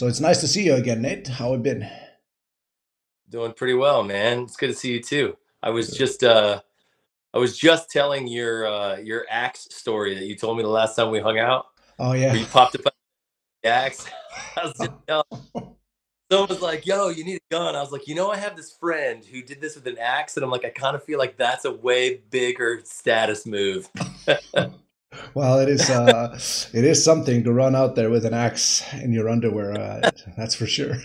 So it's nice to see you again, Nate. How have you been? Doing pretty well, man. It's good to see you too. I was just telling your axe story that you told me the last time we hung out, Oh where yeah. you popped up the axe. I was just telling someone was like, "Yo, you need a gun." I was like, I have this friend who did this with an axe, and I'm like, I kind of feel like that's a way bigger status move. Well, it is something to run out there with an axe in your underwear. That's for sure.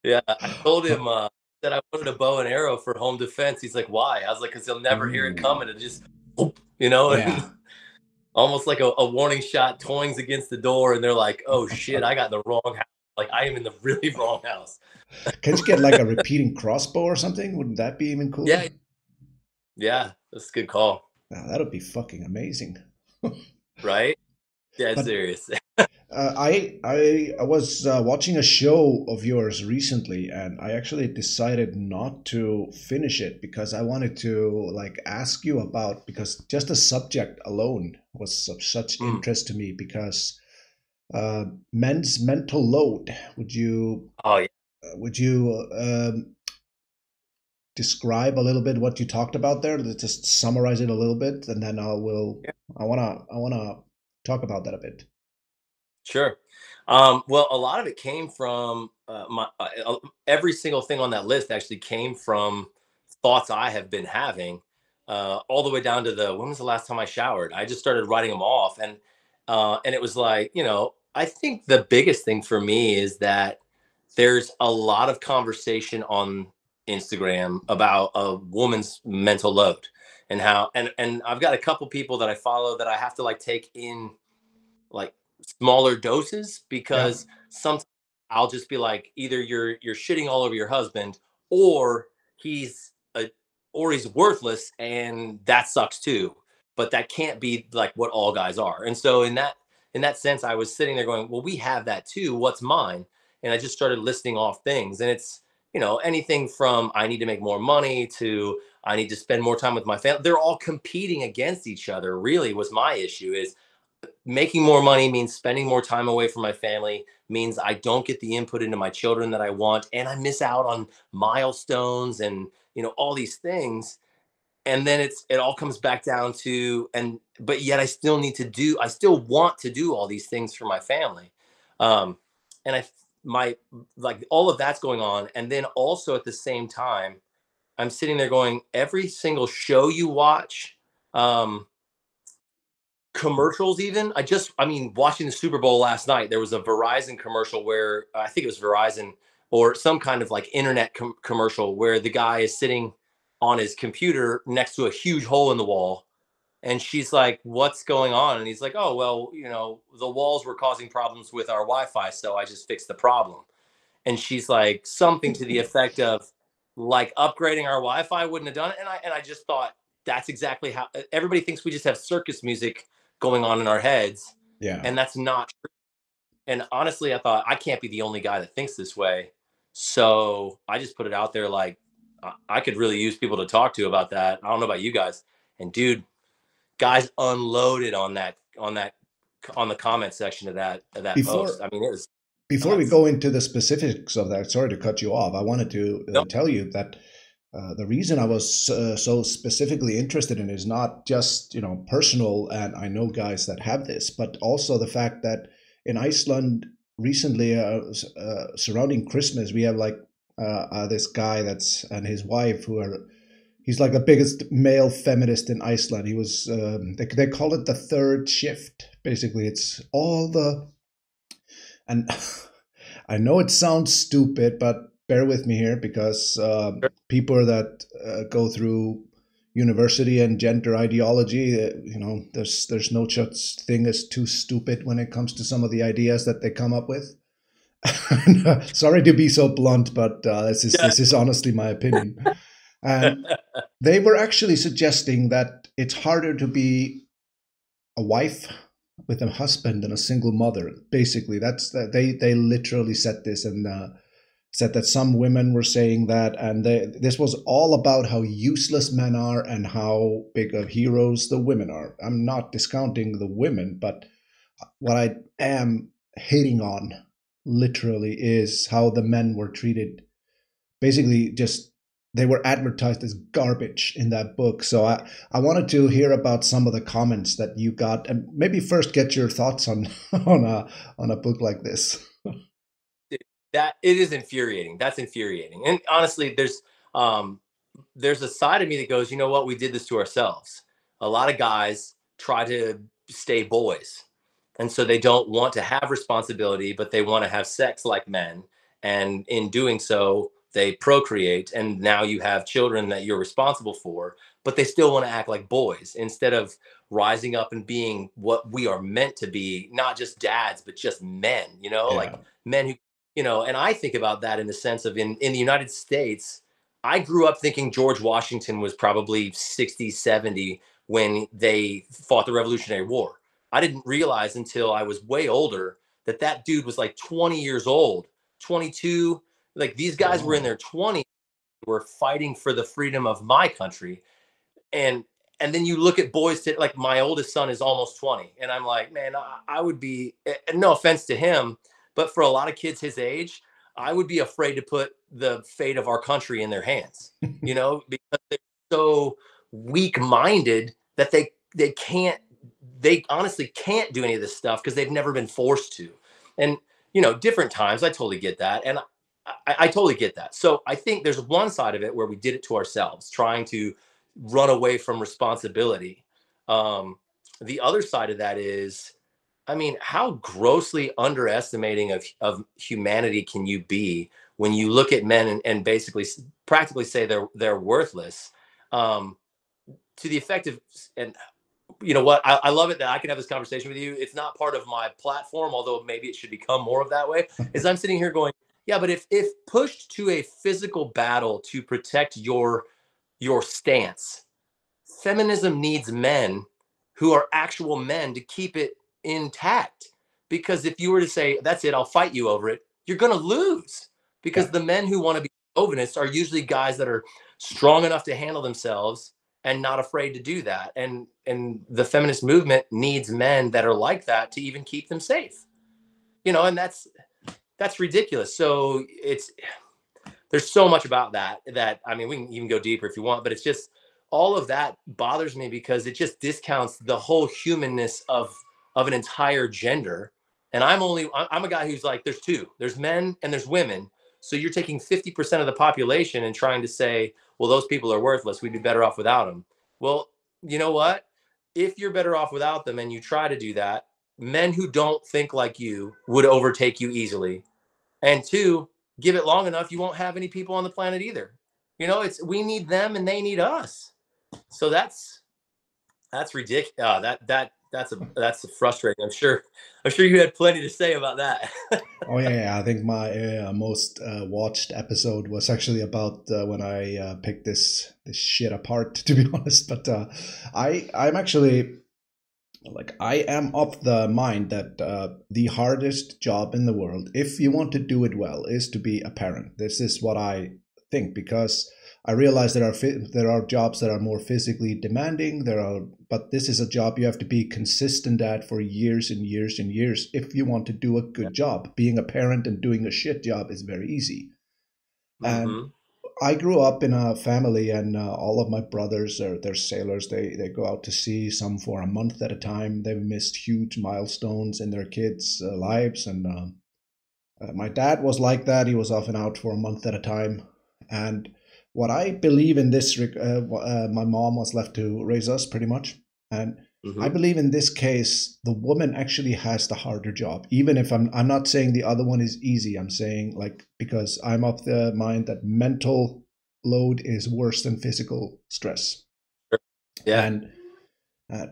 Yeah, I told him that I wanted a bow and arrow for home defense. He's like, "Why?" I was like, "Because he'll never hear it Ooh. coming. It just, and Yeah. almost like a warning shot toings against the door, and they're like, "Oh shit, I got in the wrong house. Like I am in the really wrong house." Can't you get like a repeating crossbow or something? Wouldn't that be even cooler? Yeah, yeah, that's a good call, Now, that would be fucking amazing. right? Dead But serious. I was watching a show of yours recently, and I actually decided not to finish it because I wanted to like ask you about, because just the subject alone was of such Mm. interest to me, because men's mental load. Oh yeah, Would you describe a little bit what you talked about there? Let's just summarize it a little bit, and then yeah, I wanna talk about that a bit. sure. Well, a lot of it came from every single thing on that list actually came from thoughts I have been having, all the way down to the when was the last time I showered. I just started writing them off, and it was like, I think the biggest thing for me is that there's a lot of conversation on Instagram about a woman's mental load and how and I've got a couple people that I follow that I have to like take in like smaller doses Yeah. because sometimes I'll just be like either you're shitting all over your husband or he's a or he's worthless and that sucks too. But that can't be like what all guys are. And so in that sense I was sitting there going, "Well, we have that too. What's mine?" And I just started listing off things and it's anything from I need to make more money to I need to spend more time with my family. They're all competing against each other. Really was my issue is making more money means spending more time away from my family, means I don't get the input into my children that I want, and I miss out on milestones and all these things. And then it all comes back down to but yet I still want to do all these things for my family. Um and I my like all of that's going on. And then also at the same time, I'm sitting there going, every single show you watch, um, commercials even I mean watching the Super Bowl last night, there was a Verizon commercial where I think it was Verizon or some kind of like internet commercial where the guy is sitting on his computer next to a huge hole in the wall and she's like, "What's going on?" And he's like, "Oh, well, the walls were causing problems with our Wi-Fi, so I just fixed the problem." And she's like something to the effect of like upgrading our Wi-Fi wouldn't have done it. And I just thought that's exactly how everybody thinks we just have circus music going on in our heads, Yeah. and that's not true. And honestly, I thought I can't be the only guy that thinks this way, so I just put it out there like I could really use people to talk to about that. I don't know about you guys, and dude, guys unloaded on the comment section of that post. Before I mean, it was before we nuts. go into the specifics of that, sorry to cut you off. I wanted to Nope. tell you that the reason I was so specifically interested in is not just personal, and I know guys that have this, but also the fact that in Iceland recently, surrounding Christmas, we have like this guy that's and his wife who are he's like the biggest male feminist in Iceland. He was they call it the third shift. Basically, it's all the and I know it sounds stupid, but bear with me here because people that go through university and gender ideology, there's no such thing as too stupid when it comes to some of the ideas that they come up with. Sorry to be so blunt, but Yeah. this is honestly my opinion. And they were actually suggesting that it's harder to be a wife with a husband than a single mother. Basically, that's that they literally said this and said that some women were saying that, and this was all about how useless men are and how big of heroes the women are. I'm not discounting the women, but what I am hitting on literally is how the men were treated. Basically, just they were advertised as garbage in that book. So I wanted to hear about some of the comments that you got, and maybe first get your thoughts on on a book like this. That it is infuriating. That's infuriating. And honestly, there's a side of me that goes, you know what, we did this to ourselves. A lot of guys try to stay boys. And so they don't want to have responsibility, but they want to have sex like men. And in doing so, they procreate. And now you have children that you're responsible for, but they still want to act like boys instead of rising up and being what we are meant to be, not just dads, but just men, like Yeah, men who, and I think about that in the sense of in the United States, I grew up thinking George Washington was probably 60, 70 when they fought the Revolutionary War. I didn't realize until I was way older that that dude was like 20 years old, 22. Like these guys were in wow. their 20s, were fighting for the freedom of my country. And and then you look at boys to, like my oldest son is almost 20, and I'm like, man, I would be, no offense to him, but for a lot of kids his age, I would be afraid to put the fate of our country in their hands, because they're so weak-minded that they can't, they honestly can't do any of this stuff because they've never been forced to. And different times, I totally get that. And I totally get that. So I think there's one side of it where we did it to ourselves, trying to run away from responsibility. Um, the other side of that is, I mean, how grossly underestimating of humanity can you be when you look at men and basically practically say they're worthless, um, to the effect of, and you know what, I love it that I can have this conversation with you. It's not part of my platform, although maybe it should become more of that way. Is I'm sitting here going, yeah, but if pushed to a physical battle to protect your stance, feminism needs men who are actual men to keep it intact. Because if you were to say, that's it, I'll fight you over it, you're going to lose. Because Yeah. the men who want to be chauvinists are usually guys that are strong enough to handle themselves and not afraid to do that. And the feminist movement needs men that are like that to even keep them safe. And that's ridiculous. So there's so much about that I mean, we can even go deeper if you want, but it's just all of that bothers me because it just discounts the whole humanness of an entire gender. And I'm a guy who's like, there's men and there's women. So you're taking 50% of the population and trying to say, well, those people are worthless, we'd be better off without them. Well, you know what, if you're better off without them and you try to do that, men who don't think like you would overtake you easily. And two, give it long enough, you won't have any people on the planet either. It's, we need them and they need us. So that's ridiculous. That's frustrating. I'm sure you had plenty to say about that. Oh yeah, yeah. I think my most watched episode was actually about when I picked this shit apart. To be honest, but I'm actually like I am of the mind that the hardest job in the world, if you want to do it well, is to be a parent. This is what I think because I realize there are jobs that are more physically demanding. But this is a job you have to be consistent at for years and years and years if you want to do a Yeah. good job. Being a parent and doing a shit job is very easy. And Mm-hmm. I grew up in a family, and all of my brothers they're sailors. They go out to sea, some for a month at a time. They've missed huge milestones in their kids' lives, and my dad was like that. He was often out for a month at a time. And what I believe in this, my mom was left to raise us pretty much. And I Mm-hmm. believe in this case, the woman actually has the harder job. Even if I'm not saying the other one is easy. I'm saying like, because I'm of the mind that mental load is worse than physical stress. Yeah. And,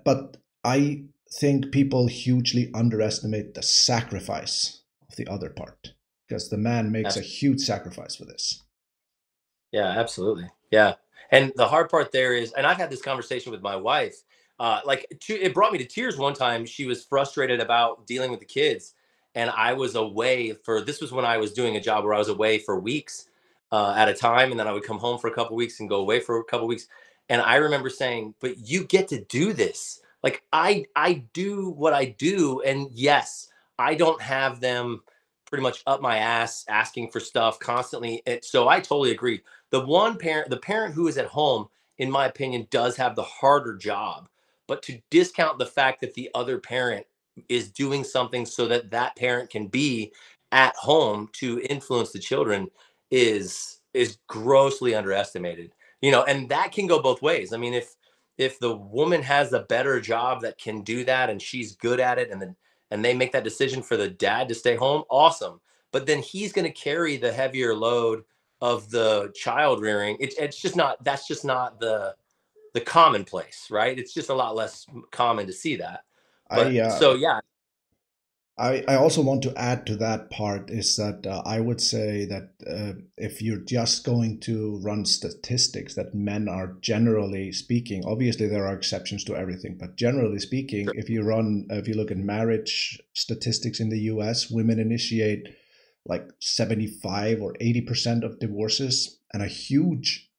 but I think people hugely underestimate the sacrifice of the other part because the man makes a huge sacrifice for this. Yeah, absolutely. Yeah. And the hard part there is, and I've had this conversation with my wife, it brought me to tears one time. She was frustrated about dealing with the kids. And I was away this was when I was doing a job where I was away for weeks at a time. And then I would come home for a couple weeks and go away for a couple weeks. And I remember saying, but you get to do this. Like I do what I do. And yes, I don't have them pretty much up my ass asking for stuff constantly. So I totally agree. The parent who is at home, in my opinion, does have the harder job. But to discount the fact that the other parent is doing something so that that parent can be at home to influence the children is grossly underestimated. And that can go both ways. I mean, if the woman has a better job that can do that and she's good at it, and they make that decision for the dad to stay home, awesome. But then he's going to carry the heavier load of the child rearing. It's just not, that's just not the commonplace, right? It's just a lot less common to see that. But so yeah. I also want to add to that part is that I would say that if you're just going to run statistics, that men are, generally speaking, obviously there are exceptions to everything, but generally speaking, Sure. if you look at marriage statistics in the US, women initiate like 75 or 80% of divorces, and a huge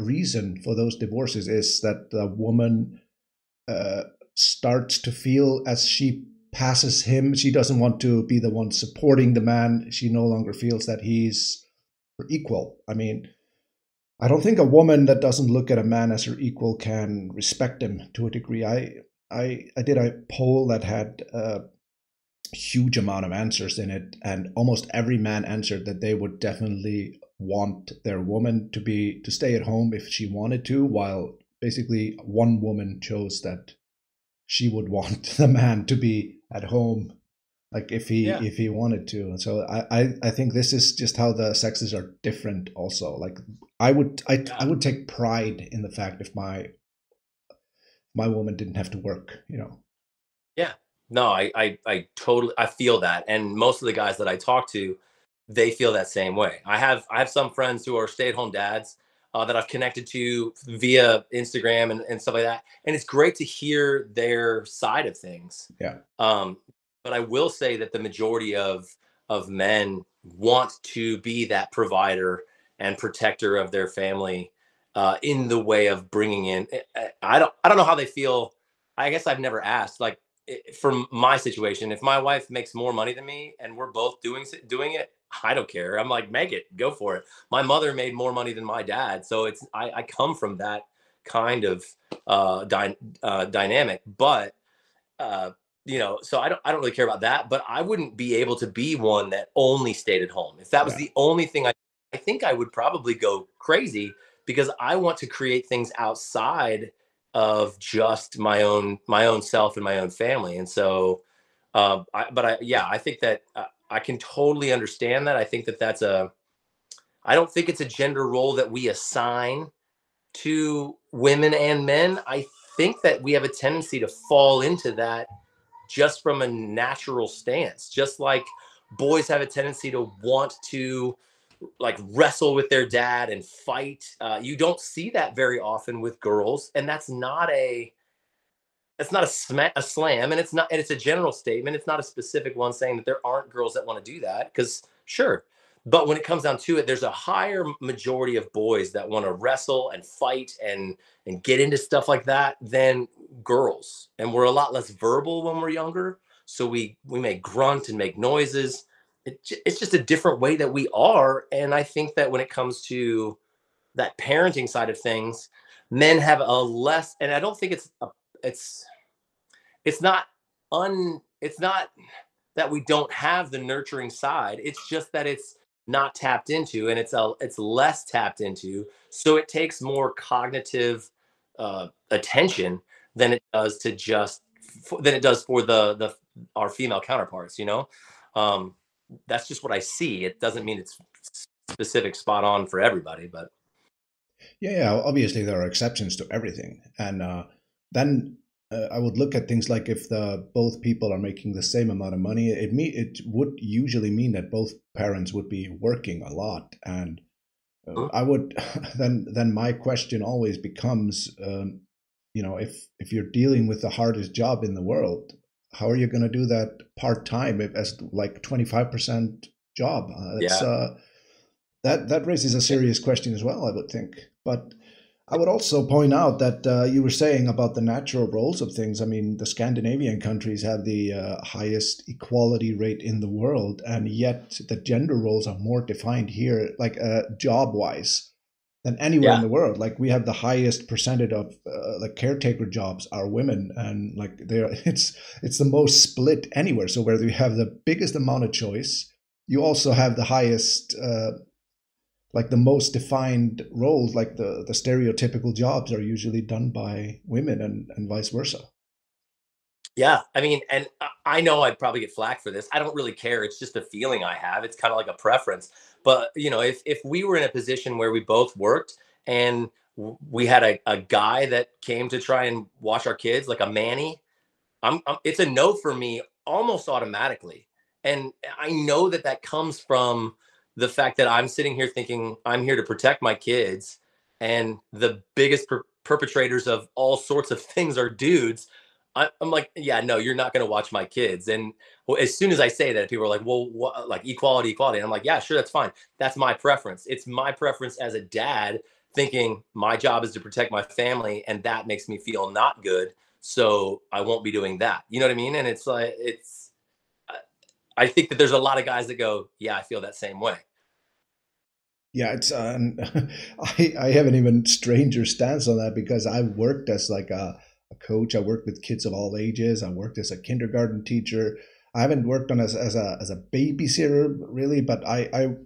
reason for those divorces is that the woman starts to feel, as she passes him, she doesn't want to be the one supporting the man. She no longer feels that he's her equal. I mean, I don't think a woman that doesn't look at a man as her equal can respect him to a degree. I did a poll that had a huge amount of answers in it, and almost every man answered that they would definitely want their woman to stay at home if she wanted to, while basically one woman chose that she would want the man to be at home, like if he wanted to. And so I think this is just how the sexes are different also. Like I would take pride in the fact if my woman didn't have to work, Yeah. No, I totally, I feel that. And most of the guys that I talk to, they feel that same way. I have some friends who are stay-at-home dads that I've connected to via Instagram and stuff like that. And it's great to hear their side of things. Yeah. But I will say that the majority of men want to be that provider and protector of their family in the way of bringing in. I don't know how they feel. I guess I've never asked. Like for my situation, if my wife makes more money than me and we're both doing it, I don't care. I'm like, make it, go for it. My mother made more money than my dad, so I come from that kind of dynamic. But so I don't really care about that. But I wouldn't be able to be one that only stayed at home. If that was Yeah. the only thing, I think I would probably go crazy, because I want to create things outside of just my own self and my own family. And so I think that I can totally understand that. I think that I don't think it's a gender role that we assign to women and men. I think that we have a tendency to fall into that just from a natural stance, just like boys have a tendency to want to like wrestle with their dad and fight. You don't see that very often with girls, and that's not a slam, and it's a general statement. It's not a specific one saying that there aren't girls that want to do that, because sure. But when it comes down to it, there's a higher majority of boys that want to wrestle and fight and get into stuff like that than girls. And we're a lot less verbal when we're younger, so we may grunt and make noises. It's just a different way that we are. And I think that when it comes to that parenting side of things, men have a less, and I don't think it's it's not it's not that we don't have the nurturing side. It's just that it's not tapped into, and it's less tapped into. So it takes more cognitive attention than it does for the our female counterparts. That's just what I see. It doesn't mean it's specific spot on for everybody, but Yeah, obviously there are exceptions to everything, and then I would look at things like if both people are making the same amount of money, it would usually mean that both parents would be working a lot, and I would then my question always becomes, if you're dealing with the hardest job in the world, how are you going to do that part time as like 25% job? That raises a serious question as well, I would think. But I would also point out that you were saying about the natural roles of things. I mean, the Scandinavian countries have the highest equality rate in the world, and yet the gender roles are more defined here, like job-wise, than anywhere in Yeah. the world. Like we have the highest percentage of like caretaker jobs are women, and like it's the most split anywhere. So where you have the biggest amount of choice, you also have the highest. Like the most defined roles, like the stereotypical jobs are usually done by women and vice versa. Yeah. I mean, and I know I'd probably get flack for this. I don't really care. It's just a feeling I have. It's kind of like a preference. But, if we were in a position where we both worked and we had a guy that came to try and watch our kids, like a manny, it's a no for me almost automatically. And I know that that comes from the fact that I'm sitting here thinking I'm here to protect my kids, and the biggest perpetrators of all sorts of things are dudes. I'm like, yeah, no, you're not going to watch my kids. And well, as soon as I say that, people are like, well, what, like equality, equality. And I'm like, yeah, sure, that's fine. That's my preference. It's my preference as a dad, thinking my job is to protect my family, and that makes me feel not good, so I won't be doing that. You know what I mean? And it's like I think that there's a lot of guys that go, yeah, I feel that same way. Yeah, it's I have an even stranger stance on that because I worked as like a coach. I worked with kids of all ages. I worked as a kindergarten teacher. I haven't worked on as a babysitter really, but I've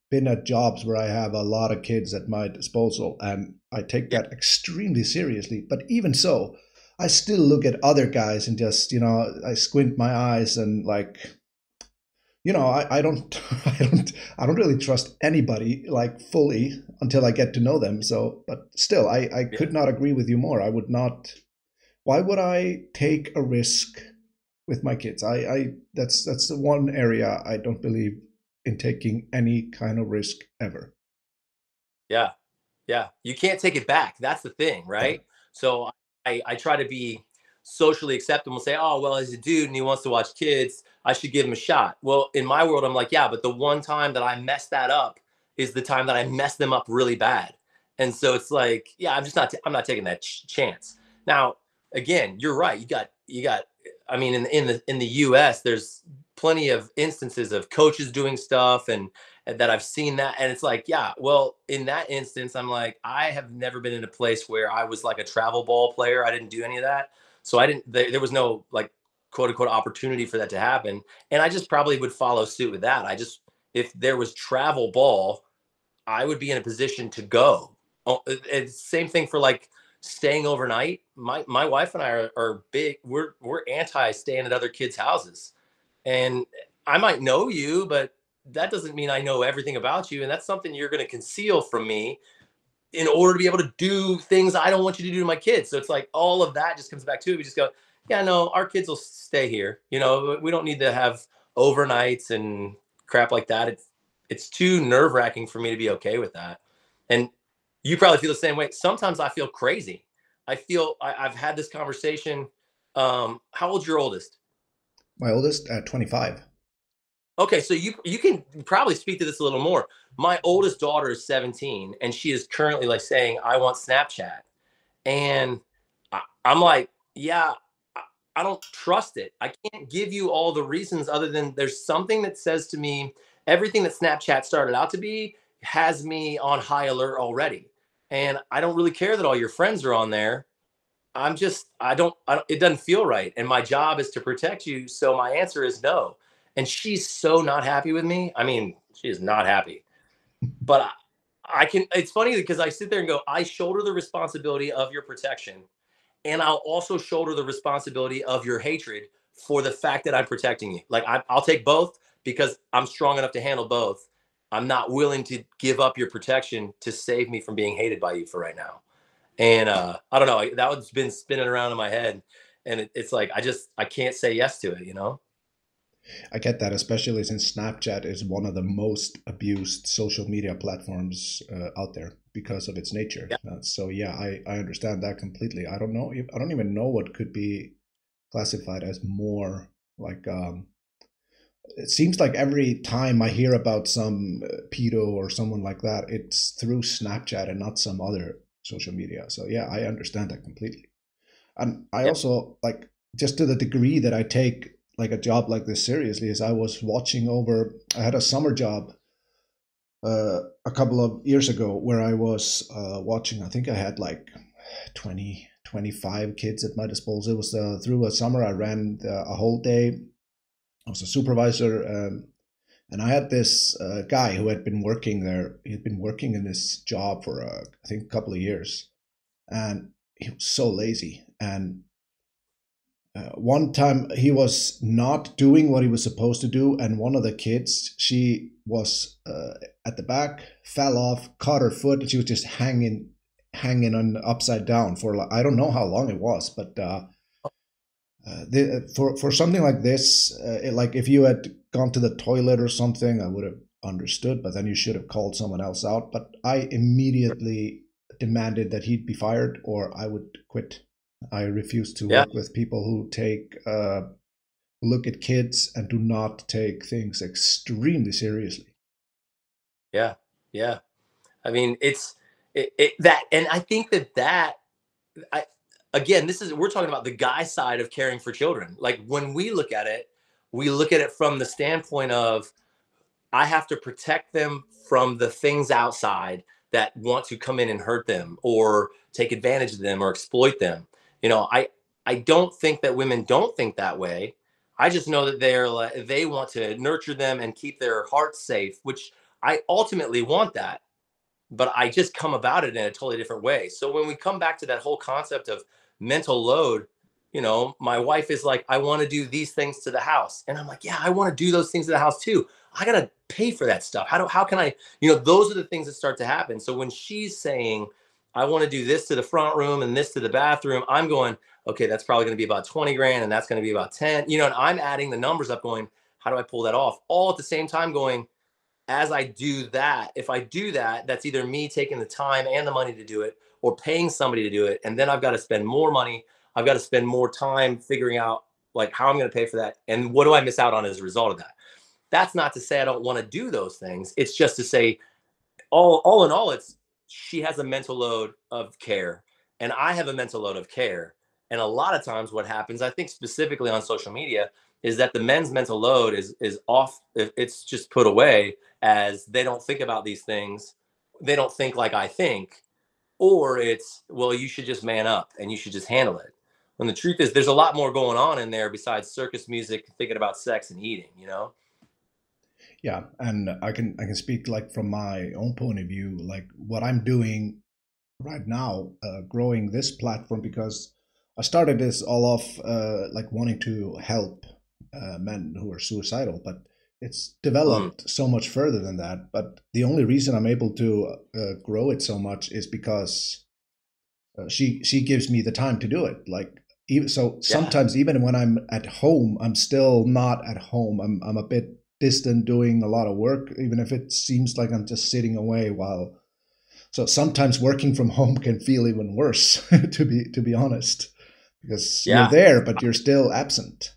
been at jobs where I have a lot of kids at my disposal, and I take Yeah, that extremely seriously. But even so, I still look at other guys and just I squint my eyes and like I don't I don't really trust anybody like fully until I get to know them. So, but still, I yeah, could not agree with you more. I would not. Why would I take a risk with my kids? I that's the one area I don't believe in taking any kind of risk ever. yeah, yeah. You can't take it back. That's the thing, Yeah. right? So I try to be socially acceptable, say, oh, well, he's a dude and he wants to watch kids, I should give him a shot. Well, in my world, I'm like, yeah, but the one time that I messed that up is the time that I messed them up really bad. And so it's like, yeah, I'm not taking that chance. Now, again, you're right. You got, I mean, in the US, there's plenty of instances of coaches doing stuff and that I've seen that. And it's like, yeah, well, in that instance, I'm like, I have never been in a place where I was like a travel ball player. I didn't do any of that. So I didn't, there was no like quote unquote opportunity for that to happen. And I just probably would follow suit with that. If there was travel ball, I would be in a position to go. Oh, it's same thing for like staying overnight. My wife and I are big. We're anti staying at other kids' houses, and I might know you, but that doesn't mean I know everything about you, and that's something you're going to conceal from me in order to be able to do things I don't want you to do to my kids. So it's like all of that just comes back to it. We just go, yeah, no, our kids will stay here. We don't need to have overnights and crap like that. It's too nerve wracking for me to be okay with that. And you probably feel the same way. Sometimes I feel crazy. I've had this conversation. How old's your oldest? My oldest at 25. Okay, so you can probably speak to this a little more. My oldest daughter is 17, and she is currently like saying, "I want Snapchat." And I'm like, yeah, I, I don't trust it. I can't give you all the reasons other than there's something that says to me, everything that Snapchat started out to be has me on high alert already. And I don't really care that all your friends are on there. I don't, it doesn't feel right. And my job is to protect you. So my answer is no. And she's so not happy with me. I mean, she is not happy, but it's funny because I sit there and go, I shoulder the responsibility of your protection, and I'll also shoulder the responsibility of your hatred for the fact that I'm protecting you. Like I'll take both because I'm strong enough to handle both. I'm not willing to give up your protection to save me from being hated by you for right now. And I don't know, that one's been spinning around in my head, and it's like I can't say yes to it. I get that, especially since Snapchat is one of the most abused social media platforms out there because of its nature. Yeah, So yeah, I understand that completely. I don't know. I don't even know what could be classified as more like. It seems like every time I hear about some pedo or someone like that, it's through Snapchat and not some other social media. So yeah, I understand that completely. And I Yeah. also like, just to the degree that I take like a job like this seriously, is I was watching over, I had a summer job a couple of years ago where I was watching, I think I had like 20, 25 kids at my disposal. It was through a summer, I ran a whole day. I was a supervisor. And I had this guy who had been working there. He had been working in this job for, I think, a couple of years. And he was so lazy. And one time he was not doing what he was supposed to do. And one of the kids, she was at the back, fell off, caught her foot, and she was just hanging on upside down for, like, I don't know how long it was, but for something like this, like if you had gone to the toilet or something, I would have understood, but then you should have called someone else out. But I immediately demanded that he'd be fired or I would quit. I refuse to Yeah. work with people who take look at kids and do not take things extremely seriously. Yeah. Yeah. I mean, that, and I think that I, again, we're talking about the guy side of caring for children. Like when we look at it, we look at it from the standpoint of, I have to protect them from the things outside that want to come in and hurt them or take advantage of them or exploit them. I don't think that women don't think that way. I just know that they want to nurture them and keep their hearts safe, which I ultimately want that, but I just come about it in a totally different way. So when we come back to that whole concept of mental load, my wife is like, I want to do these things to the house. And I'm like, yeah, I want to do those things to the house too. I got to pay for that stuff. How can I, those are the things that start to happen. So when she's saying, I want to do this to the front room and this to the bathroom, I'm going, okay, that's probably going to be about 20 grand. And that's going to be about 10, and I'm adding the numbers up going, how do I pull that off? All at the same time going, as I do that, if I do that, that's either me taking the time and the money to do it or paying somebody to do it. And then I've got to spend more money. I've got to spend more time figuring out like how I'm going to pay for that. And what do I miss out on as a result of that? That's not to say I don't want to do those things. It's just to say all in all, it's she has a mental load of care and I have a mental load of care. And a lot of times what happens, I think specifically on social media, is that the men's mental load is off. It's just put away as they don't think about these things. They don't think like I think, or it's, well, you should just man up and you should just handle it. When the truth is there's a lot more going on in there besides circus music, thinking about sex and eating. Yeah, and I can speak like from my own point of view, like what I'm doing right now, growing this platform, because I started this all off like wanting to help men who are suicidal, but it's Mm, developed so much further than that. But the only reason I'm able to grow it so much is because she gives me the time to do it. Like, even so, yeah. sometimes even when I'm at home, I'm still not at home. I'm a bit distant doing a lot of work, even if it seems like I'm just sitting away while. So sometimes working from home can feel even worse, to be honest, because you're Yeah. there but you're still absent.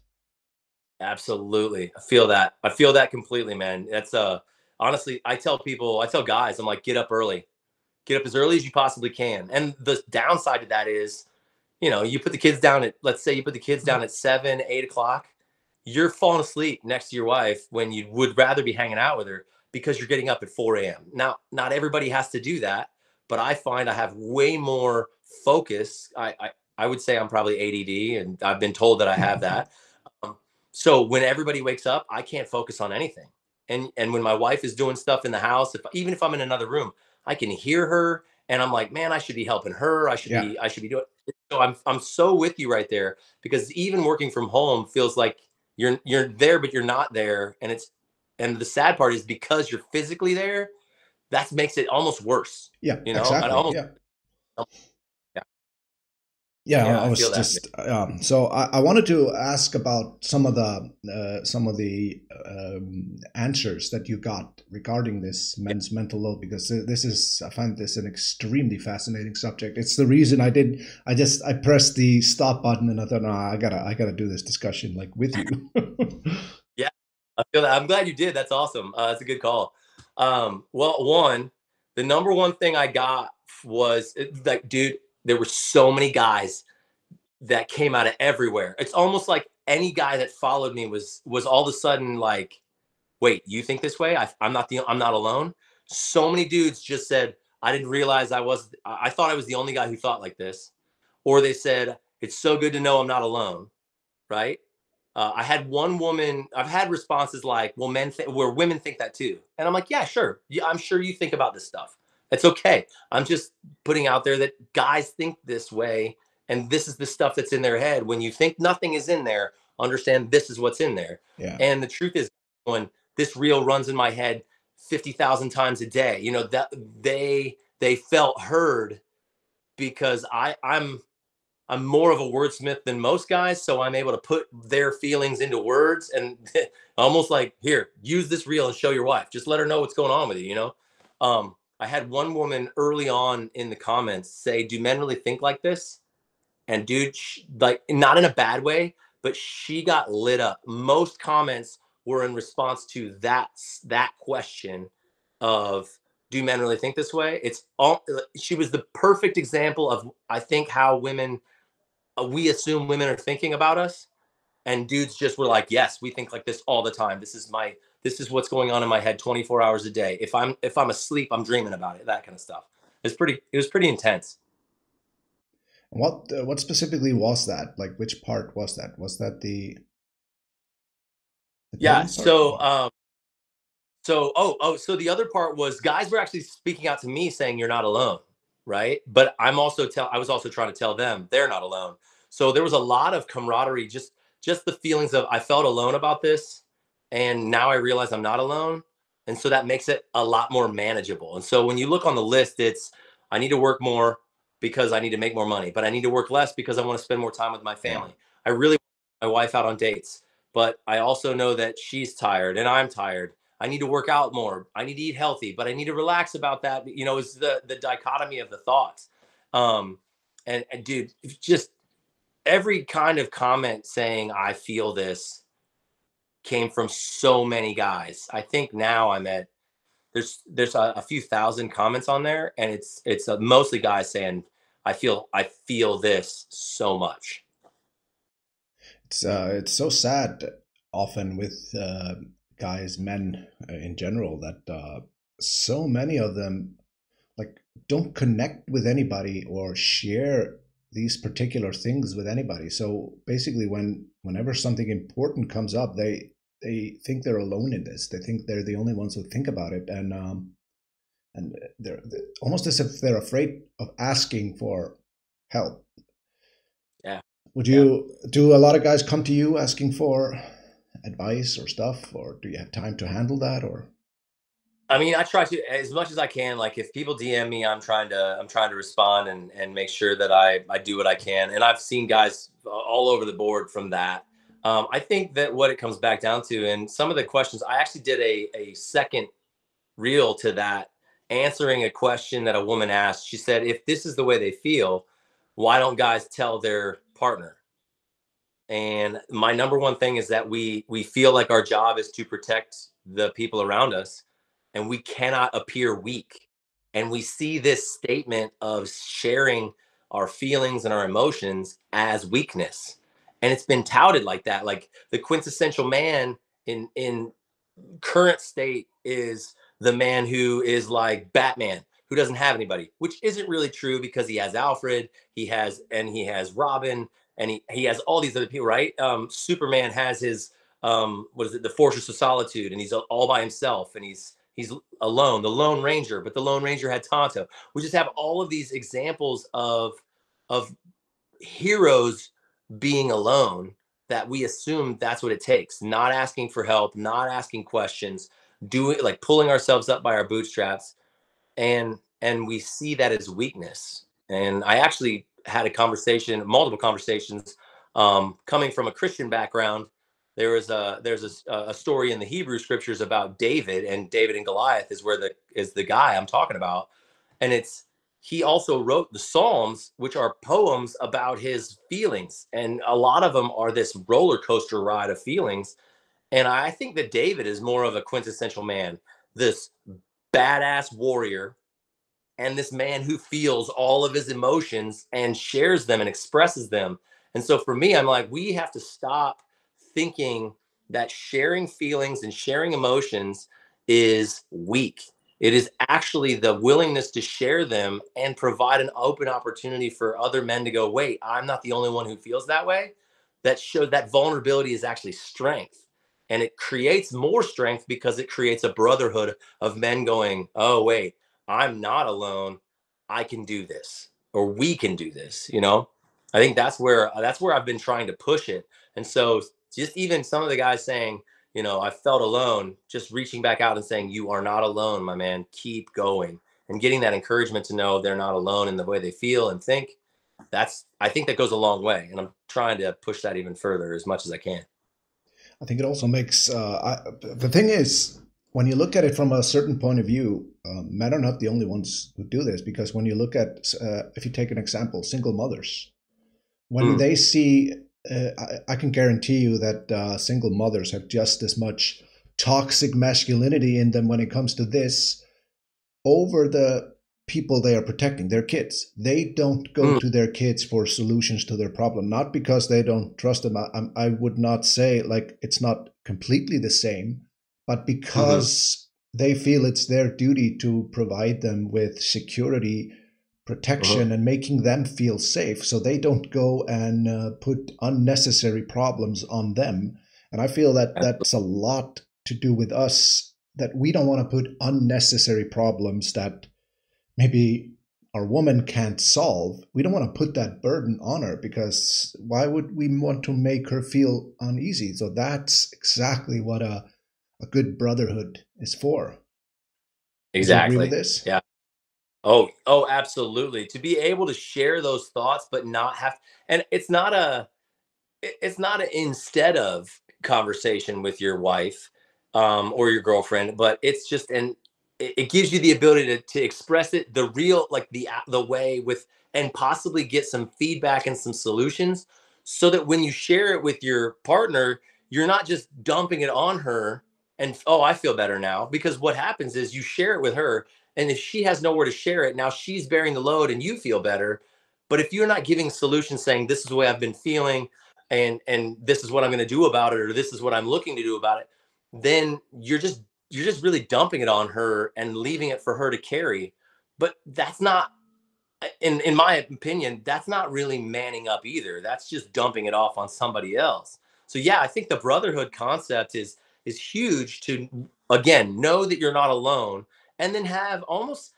Absolutely. I feel that completely, man. That's honestly, I tell guys, I'm like, get up early. Get up as early as you possibly can. And the downside to that is, you put the kids down at, let's say you put the kids down at 7, 8 o'clock, you're falling asleep next to your wife when you would rather be hanging out with her because you're getting up at 4 a.m. Now, not everybody has to do that, but I find I have way more focus. I would say I'm probably ADD, and I've been told that I have that. Um, so when everybody wakes up, I can't focus on anything. And when my wife is doing stuff in the house, even if I'm in another room, I can hear her, and I'm like, man, I should be helping her. Yeah, I should be doing. So I'm so with you right there, because even working from home feels like you're there, but you're not there, and the sad part is because you're physically there, that makes it almost worse. yeah, And exactly. almost, Yeah. yeah, Yeah, yeah, I I was feel that. just so I wanted to ask about some of the answers that you got regarding this Yeah, men's mental load, because this is, I find this an extremely fascinating subject. It's the reason I pressed the stop button and I thought, no, I gotta do this discussion like with you. yeah, I feel that. I'm glad you did. That's awesome. That's a good call. Well, the number one thing I got was like, dude, there were so many guys that came out of everywhere. It's almost like any guy that followed me was all of a sudden like, wait, you think this way? I'm not alone. So many dudes just said, I didn't realize I thought I was the only guy who thought like this. Or they said, it's so good to know I'm not alone. Right. I had one woman, I've had responses like, well, where women think that too. And I'm like, yeah, sure. Yeah, I'm sure you think about this stuff. It's okay. I'm just putting out there that guys think this way. And this is the stuff that's in their head. When you think nothing is in there, understand this is what's in there. Yeah. And the truth is, when this reel runs in my head 50,000 times a day, you know, that they felt heard because I'm more of a wordsmith than most guys, so I'm able to put their feelings into words and almost like, here, use this reel and show your wife. Just let her know what's going on with you, you know? I had one woman early on in the comments say, do men really think like this? And dude, like, not in a bad way, but she got lit up. Most comments were in response to that question of, do men really think this way? She was the perfect example of, I think, how we assume women are thinking about us, and dudes just were like, yes, we think like this all the time. This is what's going on in my head 24 hours a day. If I'm asleep, I'm dreaming about it. That kind of stuff. It was pretty intense. What specifically was that? Like, which part was that? Was that the yeah. So the other part was guys were actually speaking out to me saying you're not alone, right? But I was also trying to tell them they're not alone. So there was a lot of camaraderie, just the feelings of, I felt alone about this, and now I realize I'm not alone. And so that makes it a lot more manageable. And so when you look on the list, it's, I need to work more because I need to make more money, but I need to work less because I want to spend more time with my family. I really want my wife out on dates, but I also know that she's tired and I'm tired. I need to work out more. I need to eat healthy, but I need to relax about that. You know, it's the dichotomy of the thoughts. And dude, just every kind of comment saying, I feel this, came from so many guys. I think now there's a few thousand comments on there, and it's mostly guys saying, I feel this so much. It's so sad often with guys, men in general, that so many of them like don't connect with anybody or share these particular things with anybody. So basically, whenever something important comes up, they think they're alone in this. They think they're the only ones who think about it, and they're almost as if they're afraid of asking for help. Yeah. Would you do a lot of guys come to you asking for advice or stuff, or do you have time to handle that? Or I mean, I try to, as much as I can. Like, if people DM me, I'm trying to respond and make sure that I do what I can. And I've seen guys all over the board from that. I think that what it comes back down to, and some of the questions, I actually did a second reel to that, answering a question that a woman asked. She said, if this is the way they feel, why don't guys tell their partner? And my number one thing is that we feel like our job is to protect the people around us, and we cannot appear weak. And we see this statement of sharing our feelings and our emotions as weakness. And it's been touted like that. Like, the quintessential man in current state is the man who is like Batman, who doesn't have anybody, which isn't really true, because he has Alfred, he has Robin, and he has all these other people, right? Superman has his what is it, the Fortress of Solitude, and he's all by himself, and he's alone, the Lone Ranger, but the Lone Ranger had Tonto. We just have all of these examples of heroes being alone, that we assume that's what it takes, not asking for help, not asking questions, doing, like, pulling ourselves up by our bootstraps, and we see that as weakness. And I actually had multiple conversations, coming from a Christian background. There's a story in the Hebrew scriptures about David and Goliath is the guy I'm talking about. And he also wrote the Psalms, which are poems about his feelings. And a lot of them are this roller coaster ride of feelings. And I think that David is more of a quintessential man, this badass warrior. and this man who feels all of his emotions and shares them and expresses them. And so for me, I'm like, we have to stop thinking that sharing feelings and sharing emotions is weak. It is actually the willingness to share them and provide an open opportunity for other men to go, wait, I'm not the only one who feels that way. That shows that vulnerability is actually strength. And it creates more strength because it creates a brotherhood of men going, oh, wait, I'm not alone. I can do this, or we can do this, you know? I think that's where I've been trying to push it. And so just even some of the guys saying, you know, I felt alone, just reaching back out and saying, you are not alone, my man, keep going. And getting that encouragement to know they're not alone in the way they feel and think, I think that goes a long way. And I'm trying to push that even further as much as I can. I think it also makes the thing is, when you look at it from a certain point of view, men are not the only ones who do this, because when you look at, if you take an example, single mothers, when they see, I can guarantee you that single mothers have just as much toxic masculinity in them when it comes to this over the people they are protecting, their kids. They don't go to their kids for solutions to their problem, not because they don't trust them. I would not say like it's not completely the same, but because they feel it's their duty to provide them with security, protection, and making them feel safe, so they don't go and put unnecessary problems on them. And I feel that that's a lot to do with us, that we don't want to put unnecessary problems that maybe our woman can't solve. We don't want to put that burden on her, because why would we want to make her feel uneasy? So that's exactly what a good brotherhood is for. Would you agree with Exactly. this? Yeah. Oh, absolutely. To be able to share those thoughts, but not have, and it's not an instead of conversation with your wife, or your girlfriend, but it's just it gives you the ability to express it the real, like the way with, and possibly get some feedback and some solutions, so that when you share it with your partner, you're not just dumping it on her and, oh, I feel better now. Because what happens is you share it with her, and if she has nowhere to share it, now she's bearing the load and you feel better. But if you're not giving solutions saying, this is the way I've been feeling, and this is what I'm going to do about it, or this is what I'm looking to do about it, then you're just really dumping it on her and leaving it for her to carry. But that's not, in my opinion, that's not really manning up either. That's just dumping it off on somebody else. So yeah, I think the brotherhood concept is huge, to again know that you're not alone, and then have almost,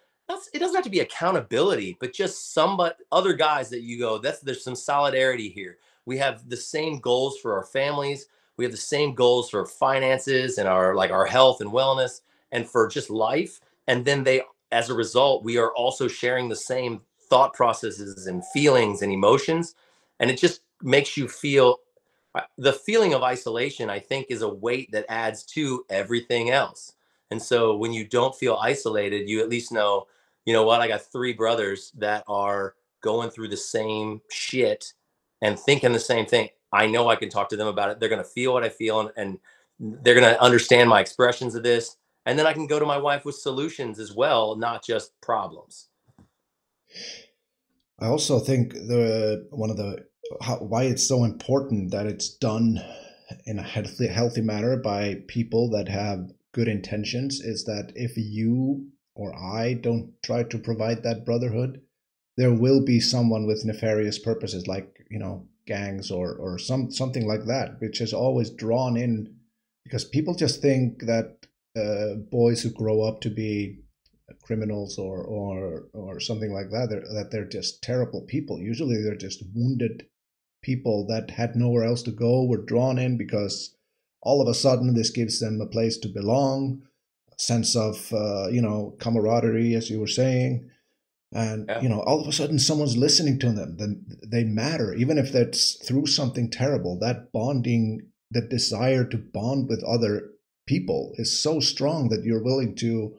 it doesn't have to be accountability, but just somebody, other guys that you go, there's some solidarity here. We have the same goals for our families. We have the same goals for finances and our health and wellness, and for just life. And then as a result, we are also sharing the same thought processes and feelings and emotions. And it just makes you feel, the feeling of isolation, I think, is a weight that adds to everything else. And so when you don't feel isolated, you at least know, you know what, I got three brothers that are going through the same shit and thinking the same thing. I know I can talk to them about it. They're going to feel what I feel, and they're going to understand my expressions of this. And then I can go to my wife with solutions as well, not just problems. I also think the one of the why it's so important that it's done in a healthy manner by people that have good intentions is that if you or I don't try to provide that brotherhood, there will be someone with nefarious purposes, like gangs or something like that, which is always drawn in, because people just think that boys who grow up to be criminals or something like that, that they're just terrible people. Usually they're just wounded people that had nowhere else to go, were drawn in because all of a sudden this gives them a place to belong, a sense of camaraderie, as you were saying. And Yeah. all of a sudden someone's listening to them, then they matter, even if that's through something terrible. That bonding, the desire to bond with other people is so strong that you're willing to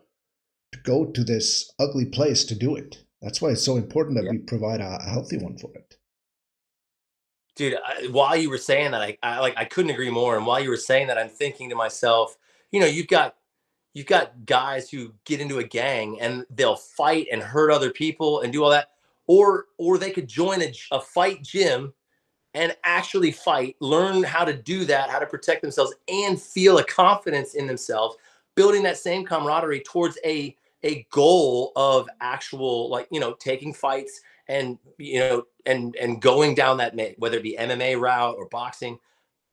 go to this ugly place to do it. That's why it's so important that Yeah. we provide a healthy one for it. Dude, while you were saying that, I couldn't agree more. And while you were saying that, I'm thinking to myself, you've got you've got guys who get into a gang and they'll fight and hurt other people and do all that, or they could join a fight gym and actually fight, learn how to do that, how to protect themselves, and feel a confidence in themselves, building that same camaraderie towards a goal of actual, like, taking fights and and going down that, whether it be MMA route or boxing,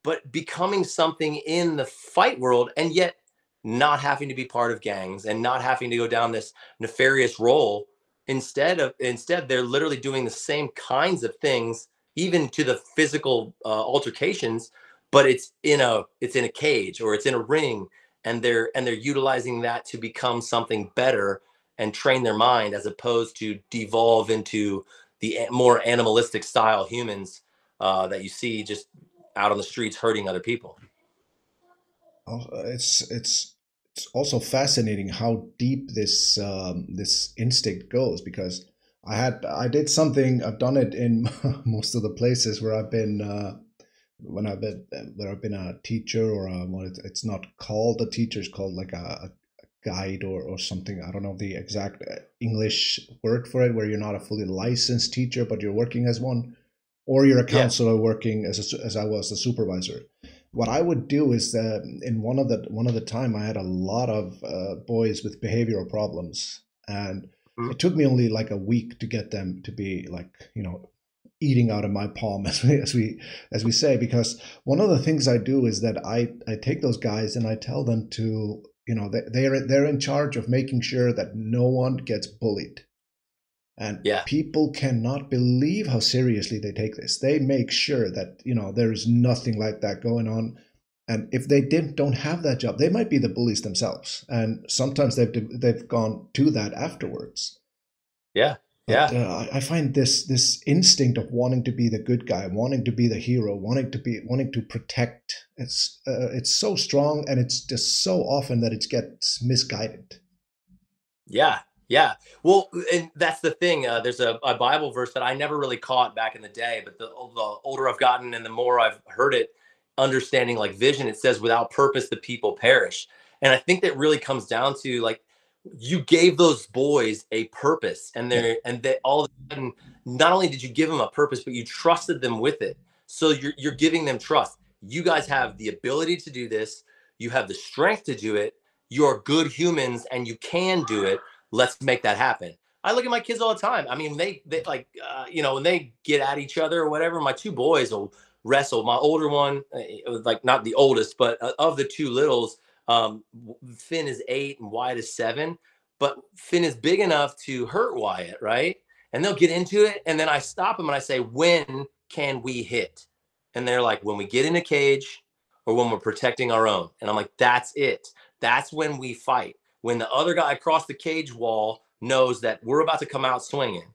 but becoming something in the fight world, and yet not having to be part of gangs and not having to go down this nefarious role. Instead they're literally doing the same kinds of things, even to the physical altercations, but it's in a cage or it's in a ring, and they're utilizing that to become something better and train their mind, as opposed to devolve into the more animalistic style humans that you see just out on the streets hurting other people. It's also fascinating how deep this instinct goes, because I did something. I've done it in most of the places where I've been, where I've been a teacher, or it's not called a teacher, it's called like a guide, or something. I don't know the exact English word for it, where you're not a fully licensed teacher but you're working as one, or you're a Yeah. counselor working as I was a supervisor. What I would do is that in one of the time I had a lot of boys with behavioral problems, and Mhm. it took me only like a week to get them to be like, eating out of my palm, as we say, because one of the things I do is that I take those guys and I tell them to, they're in charge of making sure that no one gets bullied. And Yeah. people cannot believe how seriously they take this. They make sure that, there is nothing like that going on. And if they don't have that job, they might be the bullies themselves. And sometimes they've gone to that afterwards. Yeah. But Yeah. I find this instinct of wanting to be the good guy, wanting to be the hero, wanting to protect. It's so strong, and it's just so often that it gets misguided. Yeah. Yeah. Well, and that's the thing. There's a Bible verse that I never really caught back in the day, but the older I've gotten and the more I've heard it, understanding like vision, it says, without purpose, the people perish. And I think that really comes down to, like, you gave those boys a purpose, and Yeah, they all of a sudden, not only did you give them a purpose, but you trusted them with it. So you're giving them trust. You guys have the ability to do this. You have the strength to do it. You're good humans and you can do it. Let's make that happen. I look at my kids all the time. I mean, they like, when they get at each other or whatever, my two boys will wrestle. My older one, like not the oldest, but of the two littles, Finn is 8 and Wyatt is 7. But Finn is big enough to hurt Wyatt, right? And they'll get into it. And then I stop them and I say, when can we hit? And they're like, when we get in a cage or when we're protecting our own. And I'm like, that's it. That's when we fight. When the other guy across the cage wall knows that we're about to come out swinging,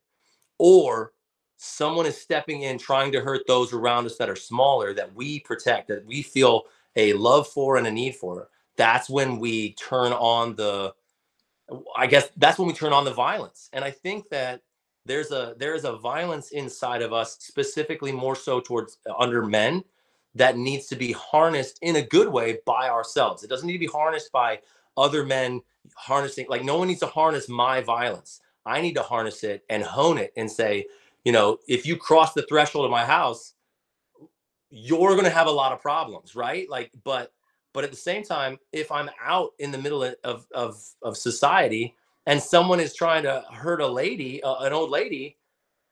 or someone is stepping in trying to hurt those around us that are smaller, that we protect, that we feel a love for and a need for, that's when we turn on the, I guess that's when we turn on the violence. And I think that there is a violence inside of us, specifically more so towards under men, that needs to be harnessed in a good way by ourselves. It doesn't need to be harnessed by other men harnessing. Like, no one needs to harness my violence. I need to harness it and hone it and say, if you cross the threshold of my house, you're going to have a lot of problems, right? Like, but at the same time, if I'm out in the middle of society and someone is trying to hurt a lady, an old lady,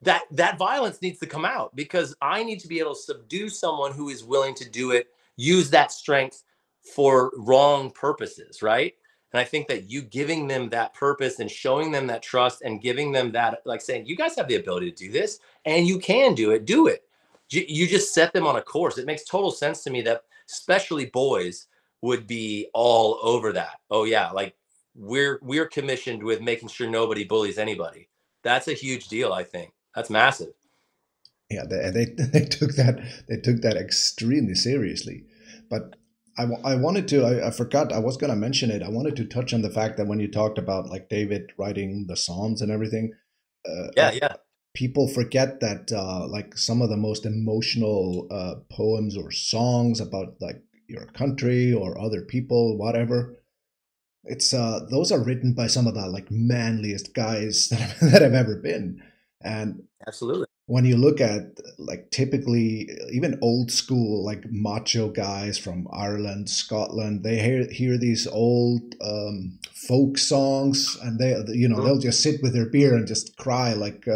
that violence needs to come out, because I need to be able to subdue someone who is willing to do it, use that strength for wrong purposes, right? And I think that you giving them that purpose and showing them that trust and giving them that, like, saying, you guys have the ability to do this and you can do it, do it. You just set them on a course. It makes total sense to me that especially boys would be all over that. Oh yeah, like, we're commissioned with making sure nobody bullies anybody. That's a huge deal, I think. That's massive. yeah, they took that extremely seriously. But I wanted to, I forgot, I was going to mention it. I wanted to touch on the fact that when you talked about like David writing the Psalms and everything, Yeah, yeah. people forget that like some of the most emotional poems or songs about like your country or other people, whatever, it's those are written by some of the like manliest guys that have ever been. And Absolutely. when you look at like typically even old school like macho guys from Ireland, Scotland, they hear these old folk songs, and they'll just sit with their beer and just cry like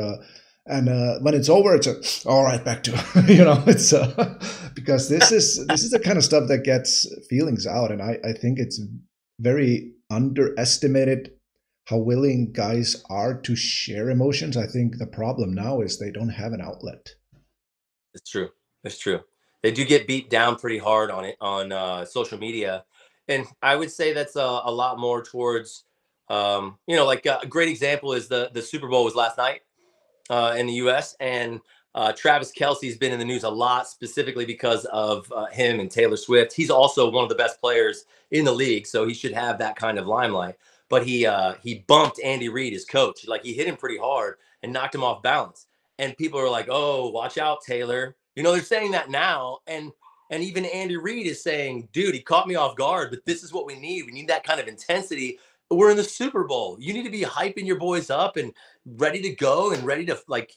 and when it's over, it's all right, back to it's because this is the kind of stuff that gets feelings out, and I think it's very underestimated how willing guys are to share emotions. I think the problem now is they don't have an outlet. It's true. It's true. They do get beat down pretty hard on it on social media, and I would say that's a lot more towards, like a great example is the Super Bowl was last night in the U.S. and Travis Kelce's been in the news a lot, specifically because of him and Taylor Swift. He's also one of the best players in the league, so he should have that kind of limelight. But he bumped Andy Reid, his coach. Like, he hit him pretty hard and knocked him off balance. And people are like, "Oh, watch out, Taylor." They're saying that now, and even Andy Reid is saying, "Dude, he caught me off guard, but this is what we need. We need that kind of intensity. We're in the Super Bowl. You need to be hyping your boys up and ready to go and ready to like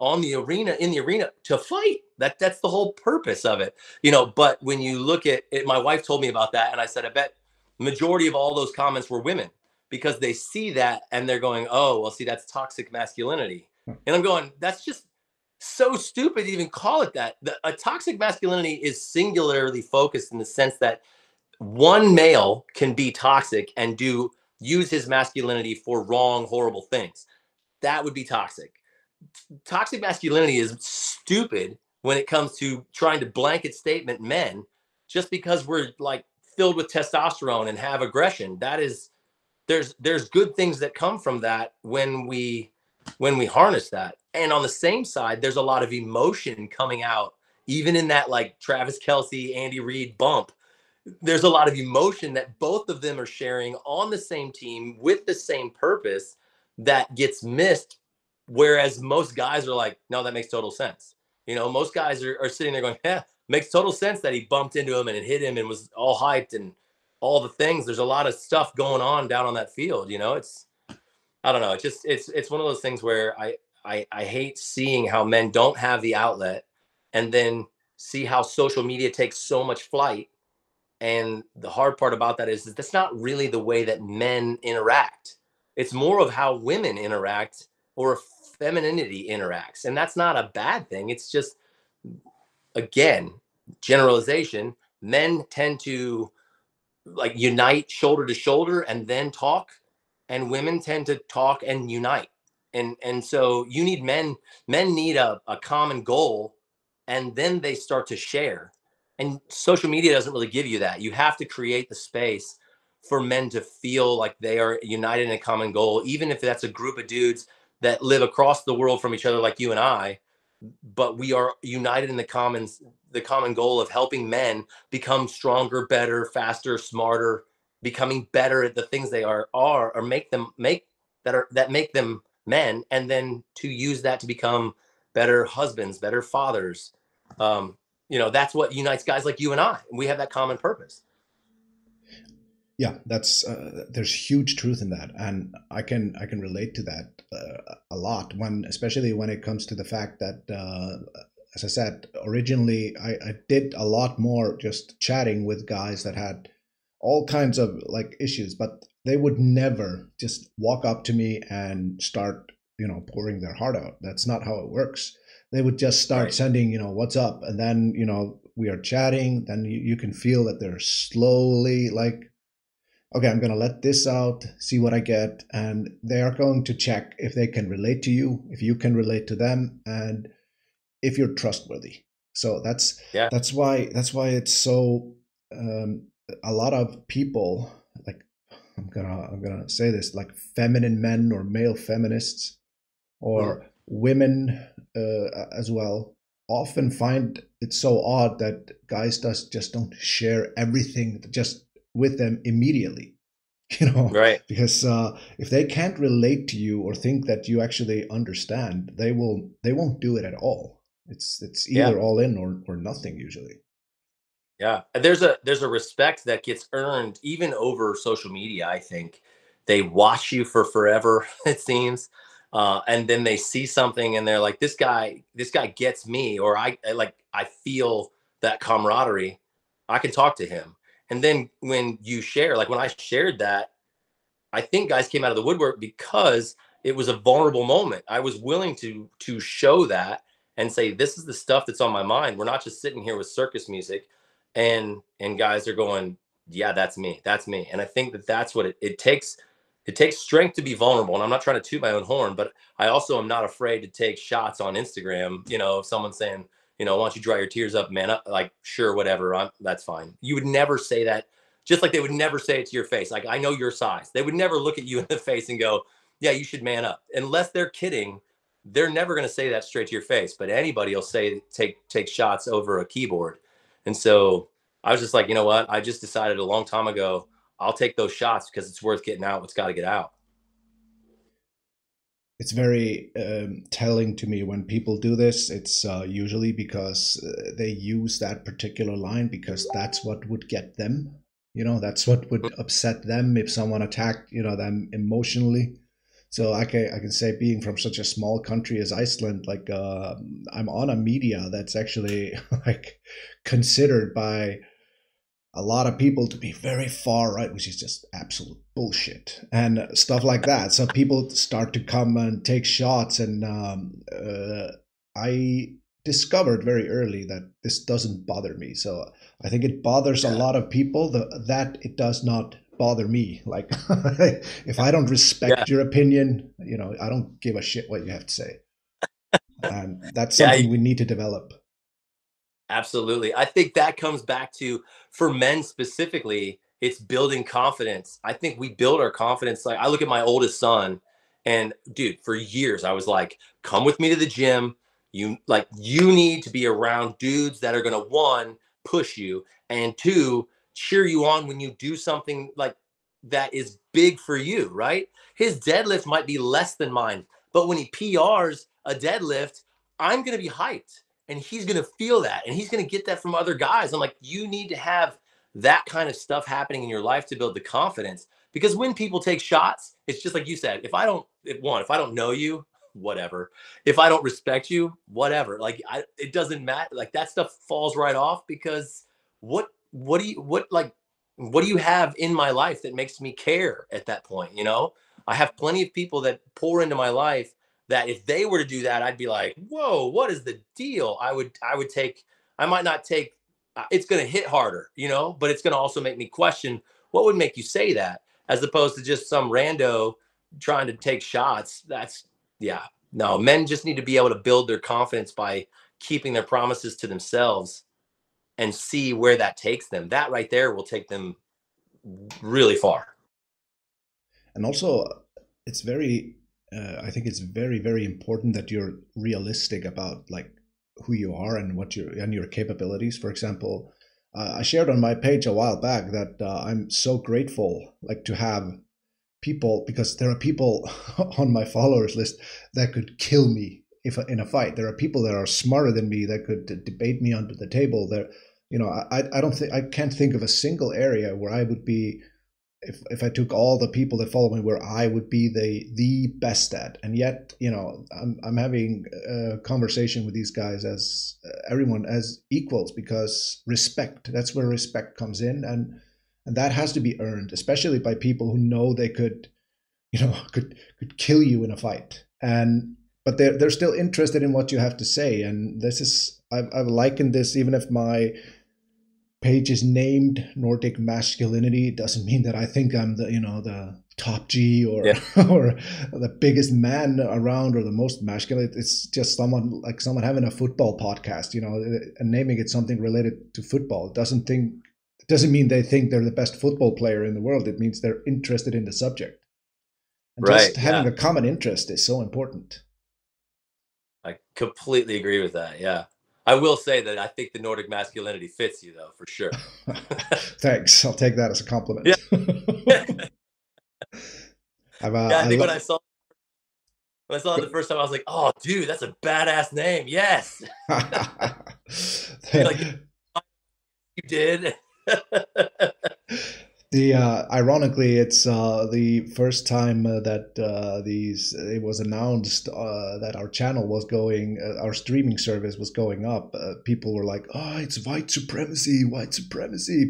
in the arena to fight. That's the whole purpose of it. But when you look at it, my wife told me about that, and I said, I bet majority of all those comments were women, because they see that and they're going, "Oh, well, see, that's toxic masculinity." And I'm going, that's just so stupid to even call it that. A toxic masculinity is singularly focused in the sense that one male can be toxic and use his masculinity for wrong, horrible things. That would be toxic. Toxic masculinity is stupid when it comes to trying to blanket statement men just because we're like filled with testosterone and have aggression. That is, there's good things that come from that when we harness that. And on the same side, there's a lot of emotion coming out, even in that like Travis Kelce, Andy Reid bump. There's a lot of emotion that both of them are sharing on the same team with the same purpose that gets missed. Whereas most guys are like, "No, that makes total sense." Most guys are sitting there going, "Yeah, makes total sense that he bumped into him and it hit him and was all hyped and all the things." There's a lot of stuff going on down on that field. It's, I don't know. It's one of those things where I hate seeing how men don't have the outlet, and then see how social media takes so much flight. And the hard part about that is that's not really the way that men interact. It's more of how women interact, or femininity interacts. And that's not a bad thing. It's just, again, generalization. Men tend to like unite shoulder to shoulder and then talk, and women tend to talk and unite. And so you need men need a common goal, and then they start to share. And social media doesn't really give you that. You have to create the space for men to feel like they are united in a common goal, even if that's a group of dudes that live across the world from each other like you and I. But we are united in the common goal of helping men become stronger, better, faster, smarter, becoming better at the things they are, or that make them men, and then to use that to become better husbands, better fathers. That's what unites guys like you and I. We have that common purpose. Yeah, that's there's huge truth in that, and I can relate to that a lot, especially when it comes to the fact that as I said originally, I did a lot more just chatting with guys that had all kinds of like issues, but they would never just walk up to me and start pouring their heart out. That's not how it works. They would just start Right. sending what's up, and then we are chatting, then you can feel that they're slowly like, okay, I'm going to let this out, see what I get. And they are going to check if they can relate to you, if you can relate to them, and if you're trustworthy. So that's Yeah. that's why it's so a lot of people like, I'm gonna say this, like feminine men or male feminists Mhm. or women as well, often find it so odd that guys just don't share everything just with them immediately. Right. Because if they can't relate to you or think that you actually understand, they won't do it at all. It's Yeah. either all in or nothing usually. Yeah. And there's a respect that gets earned even over social media. I think they watch you for forever, it seems. And then they see something and they're like, this guy gets me, or I feel that camaraderie. I can talk to him. And then when you share, like when I shared that, I think guys came out of the woodwork because it was a vulnerable moment. I was willing to show that and say, this is the stuff that's on my mind. We're not just sitting here with circus music, and guys are going, yeah, that's me, that's me. And I think that that's what it takes. It takes strength to be vulnerable. And I'm not trying to toot my own horn, but I also am not afraid to take shots on Instagram. If someone's saying, why don't you dry your tears up, man? Like, sure, whatever. That's fine. You would never say that, just like they would never say it to your face. Like, I know your size. They would never look at you in the face and go, yeah, you should man up. Unless they're kidding, they're never going to say that straight to your face. But anybody will say, take shots over a keyboard. And so I was just like, you know what? I just decided a long time ago, I'll take those shots because it's worth getting out. It's got to get out. It's very telling to me when people do this. It's usually because they use that particular line because that's what would get them. That's what would upset them if someone attacked, them emotionally. So I can say, being from such a small country as Iceland, like I'm on a media that's actually like considered by a lot of people to be very far right, which is just absolute bullshit and stuff like that. So people start to come and take shots, and I discovered very early that this doesn't bother me. So I think it bothers a lot of people that it does not bother me. Like if I don't respect your opinion, I don't give a shit what you have to say. And that's something we need to develop. Absolutely. I think that comes back to, for men specifically, it's building confidence. I think we build our confidence. Like, I look at my oldest son, and dude, for years I was like, come with me to the gym. You need to be around dudes that are going to, one, push you, and two, cheer you on when you do something like that is big for you, right? His deadlift might be less than mine, but when he PRs a deadlift, I'm going to be hyped. And he's going to feel that, and he's going to get that from other guys. I'm like, you need to have that kind of stuff happening in your life to build the confidence. Because when people take shots, it's just like you said, if I don't know you, whatever. If I don't respect you, whatever. Like, it doesn't matter. Like, that stuff falls right off, because what do you have in my life that makes me care at that point? I have plenty of people that pour into my life that if they were to do that, I'd be like, whoa, what is the deal? I might not take, it's going to hit harder, but it's going to also make me question, what would make you say that, as opposed to just some rando trying to take shots. No, men just need to be able to build their confidence by keeping their promises to themselves and see where that takes them. That right there will take them really far. And also, it's very I think it's very, very important that you're realistic about like who you are and your capabilities. For example, I shared on my page a while back that I'm so grateful like to have people, because there are people on my followers list that could kill me if in a fight. There are people that are smarter than me that could debate me under the table. There, I can't think of a single area where I would be, if I took all the people that follow me, where I would be the best at. And yet, I'm having a conversation with these guys as everyone as equals, because respect, that's where respect comes in. And that has to be earned, especially by people who know they could kill you in a fight. But they're still interested in what you have to say. And this is, I've likened this, even if my page is named Nordic masculinity, it doesn't mean that I think I'm the top G or or the biggest man around or the most masculine. It's just someone having a football podcast, and naming it something related to football. It doesn't mean they think they're the best football player in the world. It means they're interested in the subject. And just having a common interest is so important. I completely agree with that. Yeah. I will say that I think the Nordic masculinity fits you, though, for sure. Thanks. I'll take that as a compliment. Yeah. I think when I saw it the first time, I was like, "Oh, dude, that's a badass name." Yes. You did. The ironically, it's the first time that it was announced that our channel was going, our streaming service was going up. People were like, "Oh, it's white supremacy,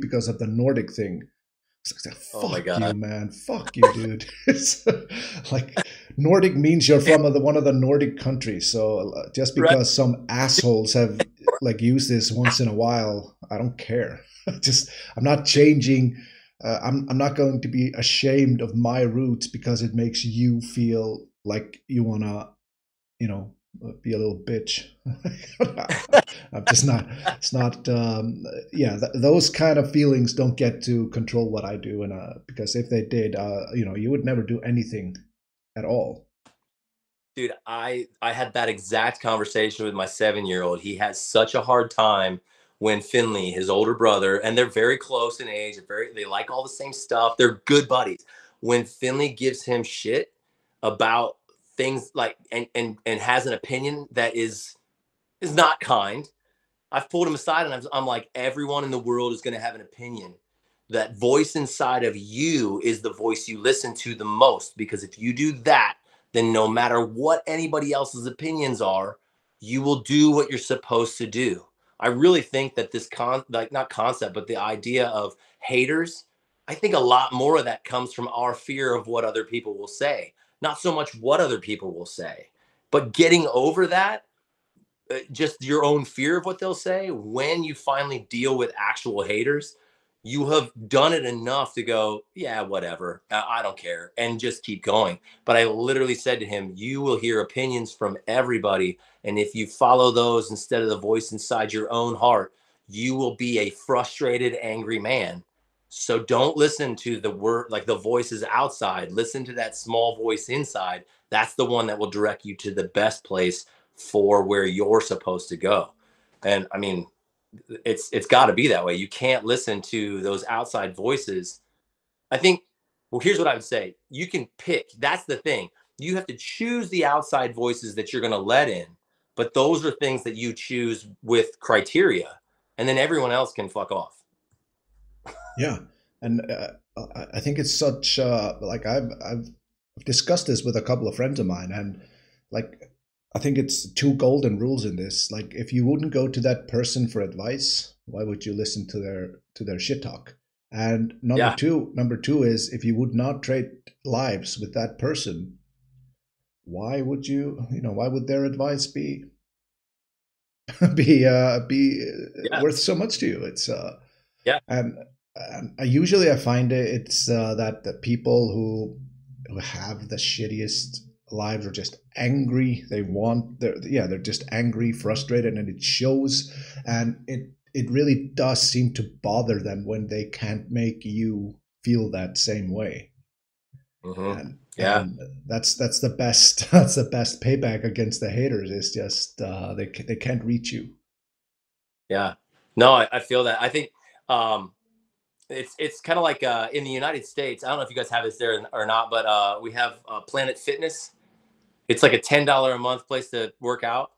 because of the Nordic thing." It's like, Oh my fuck you, God. man, fuck you, dude. It's like Nordic means you're from one of the Nordic countries. So just Right. because some assholes have like used this once in a while, I don't care. Just I'm not changing. I'm not going to be ashamed of my roots because it makes you feel like you wanna, be a little bitch. I'm just not. It's not. Yeah, those kind of feelings don't get to control what I do, and because if they did, you would never do anything at all. Dude, I had that exact conversation with my 7-year-old. He has such a hard time when Finley, his older brother, and they're very close in age, they like all the same stuff. They're good buddies. When Finley gives him shit about things like and has an opinion that is not kind, I've pulled him aside and I'm like, everyone in the world is going to have an opinion. That voice inside of you is the voice you listen to the most, because if you do that, then no matter what anybody else's opinions are, you will do what you're supposed to do. I really think that this not concept, but the idea of haters, I think a lot more of that comes from our fear of what other people will say, not so much what other people will say, but getting over that, just your own fear of what they'll say. When you finally deal with actual haters, you have done it enough to go, yeah, whatever, I don't care, and just keep going. But I literally said to him, you will hear opinions from everybody, and if you follow those instead of the voice inside your own heart, you will be a frustrated, angry man. So don't listen to the word, like the voices outside. Listen to that small voice inside. That's the one that will direct you to the best place for where you're supposed to go. And I mean, it's got to be that way. You can't listen to those outside voices. I think, well, here's what I would say. You can pick. That's the thing. You have to choose the outside voices that you're going to let in, but those are things that you choose with criteria, and then everyone else can fuck off. Yeah, and I think it's such like I've discussed this with a couple of friends of mine, and like I think it's two golden rules in this. Like, if you wouldn't go to that person for advice, why would you listen to their shit talk? And Yeah. number two is, if you would not trade lives with that person, why would why would their advice be be Yeah. worth so much to you? It's Yeah. and usually I find it's that the people who have the shittiest lives are just angry. They're just angry, frustrated, and it shows. And it really does seem to bother them when they can't make you feel that same way. Mm-hmm. Yeah. And that's the best that's the best payback against the haters, is just they can't reach you. Yeah. No, I feel that. I think um, it's kind of like in the United States. I don't know if you guys have this there or not, but we have Planet Fitness. It's like a $10 a month place to work out.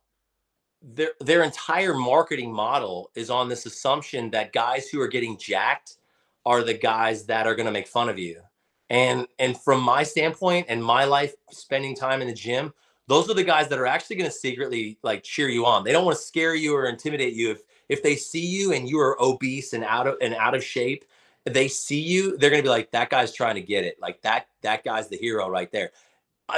Their entire marketing model is on this assumption that guys who are getting jacked are the guys that are going to make fun of you. And from my standpoint and my life spending time in the gym, those are the guys that are actually going to secretly like cheer you on. They don't want to scare you or intimidate you. If they see you and you are obese and out of shape, they see you, they're going to be like, that guy's trying to get it. Like that guy's the hero right there.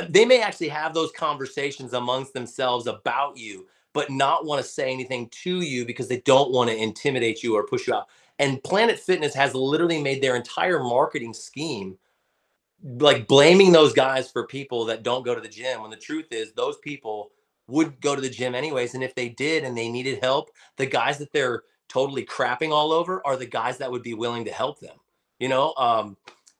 They may actually have those conversations amongst themselves about you, but not want to say anything to you because they don't want to intimidate you or push you out. And Planet Fitness has literally made their entire marketing scheme like blaming those guys for people that don't go to the gym, when the truth is those people would go to the gym anyways. And if they did and they needed help, the guys that they're totally crapping all over are the guys that would be willing to help them. You know,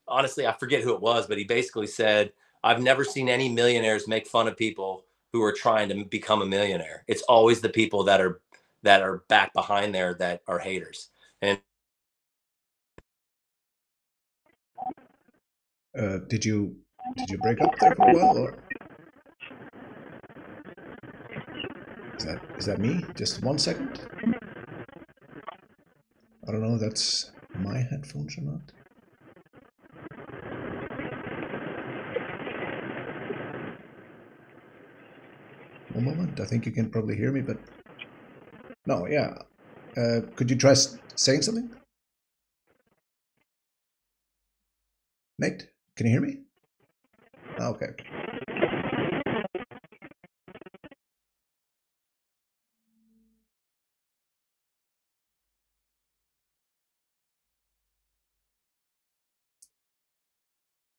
honestly, I forget who it was, but he basically said, I've never seen any millionaires make fun of people who are trying to become a millionaire. It's always the people that are back behind there that are haters. And Did you break up there for a while, or is that me? Just 1 second. I don't know if that's my headphones or not. One moment. I think you can probably hear me, but no, yeah. Could you try saying something? Nate, can you hear me? Okay.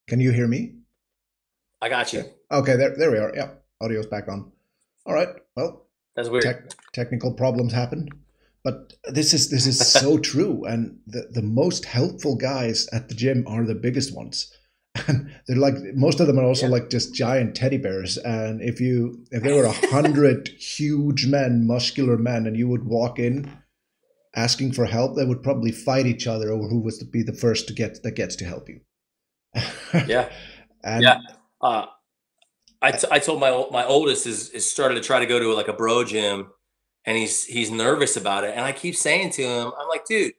Can you hear me? I got you. Okay, there we are. Yeah, audio's back on. All right. Well, that's weird. Technical problems happen, but this is so true. And the most helpful guys at the gym are the biggest ones. And they're like, most of them are also like just giant teddy bears. And if there were 100 huge men, muscular men, and you would walk in asking for help, they would probably fight each other over who was to be the first that gets to help you. Yeah. And yeah. I told my oldest is started to try to go to like a bro gym, and he's nervous about it. And I keep saying to him, I'm like, dude,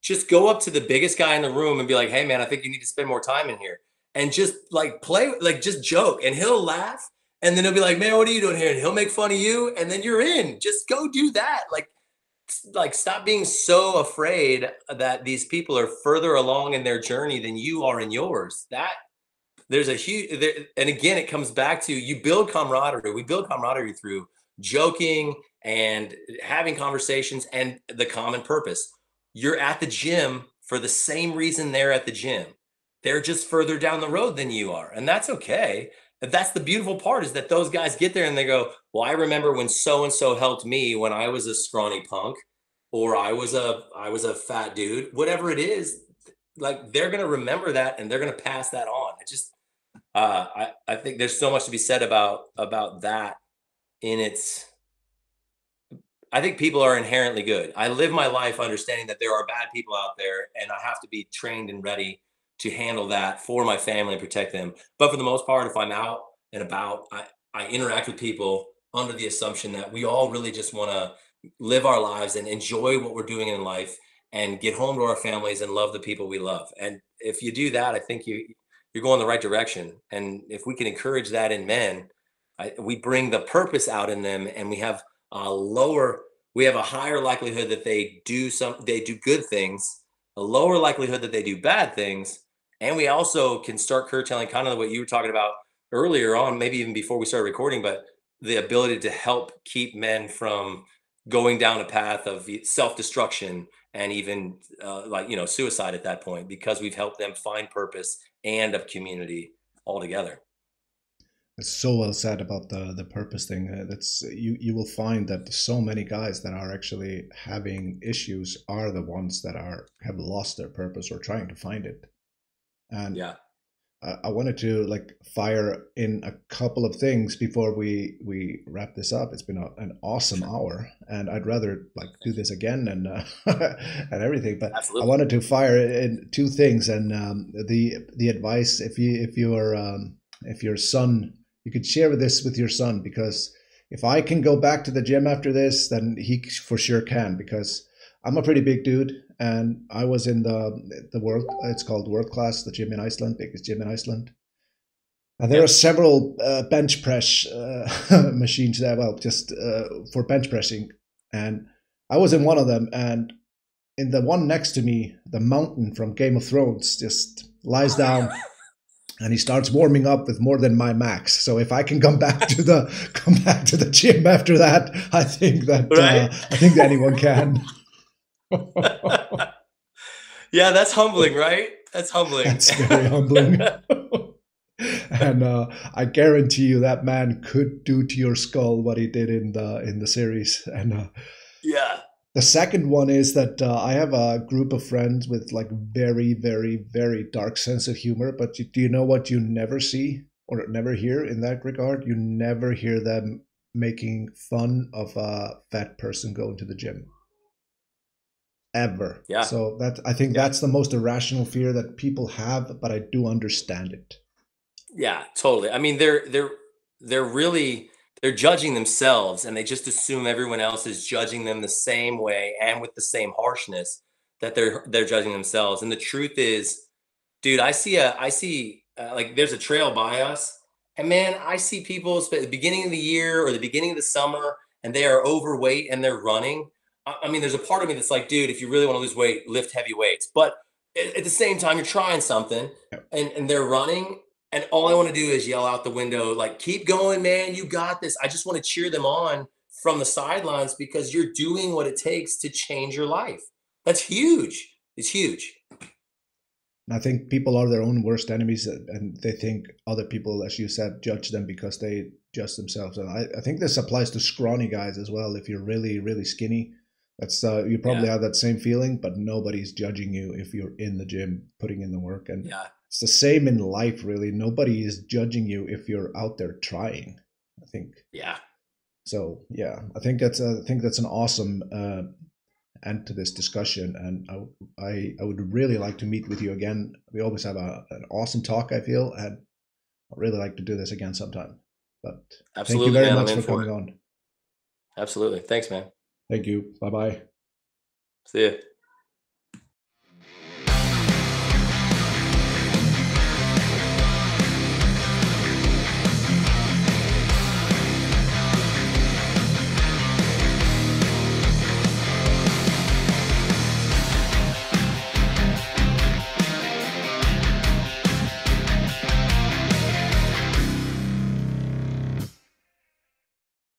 just go up to the biggest guy in the room and be like, hey man, I think you need to spend more time in here. And just like play, like just joke, and he'll laugh. And then he'll be like, man, what are you doing here? And he'll make fun of you. And then you're in. Just go do that. Like stop being so afraid that these people are further along in their journey than you are in yours. That there's a huge and again, it comes back to, you build camaraderie. We build camaraderie through joking and having conversations and the common purpose. You're at the gym for the same reason they're at the gym. They're just further down the road than you are, and that's okay. That's the beautiful part, is that those guys get there and they go, well, I remember when so and so helped me when I was a scrawny punk, or I was a fat dude, whatever it is. Like, they're going to remember that and they're going to pass that on. It just I think there's so much to be said about that. In its I think people are inherently good. I live my life understanding that there are bad people out there, and I have to be trained and ready to handle that for my family and protect them. But for the most part, if I'm out and about, I interact with people under the assumption that we all really just want to live our lives and enjoy what we're doing in life, and get home to our families and love the people we love. And if you do that, I think you're going the right direction. And if we can encourage that in men, we bring the purpose out in them, and we have a higher likelihood that they do good things, a lower likelihood that they do bad things. And we also can start curtailing, kind of what you were talking about earlier on, maybe even before we started recording, but the ability to help keep men from going down a path of self-destruction, and even suicide at that point, because we've helped them find purpose and of community altogether. It's so well said about the purpose thing. That's you will find that so many guys that are actually having issues are the ones that have lost their purpose or trying to find it. And yeah, I wanted to fire in a couple of things before we wrap this up. It's been an awesome hour, and I'd rather do this again and and everything. But absolutely. I wanted to fire in two things, and the advice, if your son, you could share this with your son, because if I can go back to the gym after this, then he for sure can, because I'm a pretty big dude, and I was in the world. It's called World Class, the gym in Iceland, biggest gym in Iceland. And there are several bench press machines there, well, just for bench pressing. And I was in one of them, and in the one next to me, the mountain from Game of Thrones just lies down. And he starts warming up with more than my max. So if I can come back to the gym after that, I think that I think that anyone can. Yeah, that's humbling, right? That's humbling. That's very humbling. And I guarantee you that man could do to your skull what he did in the series. And yeah. The second one is that I have a group of friends with very, very, very dark sense of humor. But do you know what you never see or never hear in that regard? You never hear them making fun of a fat person going to the gym. Ever. Yeah. So I think that's the most irrational fear that people have, but I do understand it. Yeah, totally. I mean, they're judging themselves, and they just assume everyone else is judging them the same way and with the same harshness that they're judging themselves. And the truth is, dude, I see like there's a trail by us, and man, I see people at the beginning of the year or the beginning of the summer, and they are overweight and they're running. I mean, there's a part of me that's like, dude, if you really want to lose weight, lift heavy weights. But at the same time, you're trying something, and they're running, and all I want to do is yell out the window, like, keep going, man, you got this. I just want to cheer them on from the sidelines because you're doing what it takes to change your life. That's huge. It's huge. I think people are their own worst enemies, and they think other people, as you said, judge them because they judge themselves. And I think this applies to scrawny guys as well. If you're really, really skinny, that's you probably have that same feeling, but nobody's judging you if you're in the gym putting in the work. And it's the same in life, really. Nobody is judging you if you're out there trying, I think. Yeah. So yeah, I think that's an awesome end to this discussion, and I would really like to meet with you again. We always have an awesome talk, I feel, and I'd really like to do this again sometime. But absolutely, thank you very much for coming on. Absolutely. Thanks, man. Thank you. Bye-bye. See ya.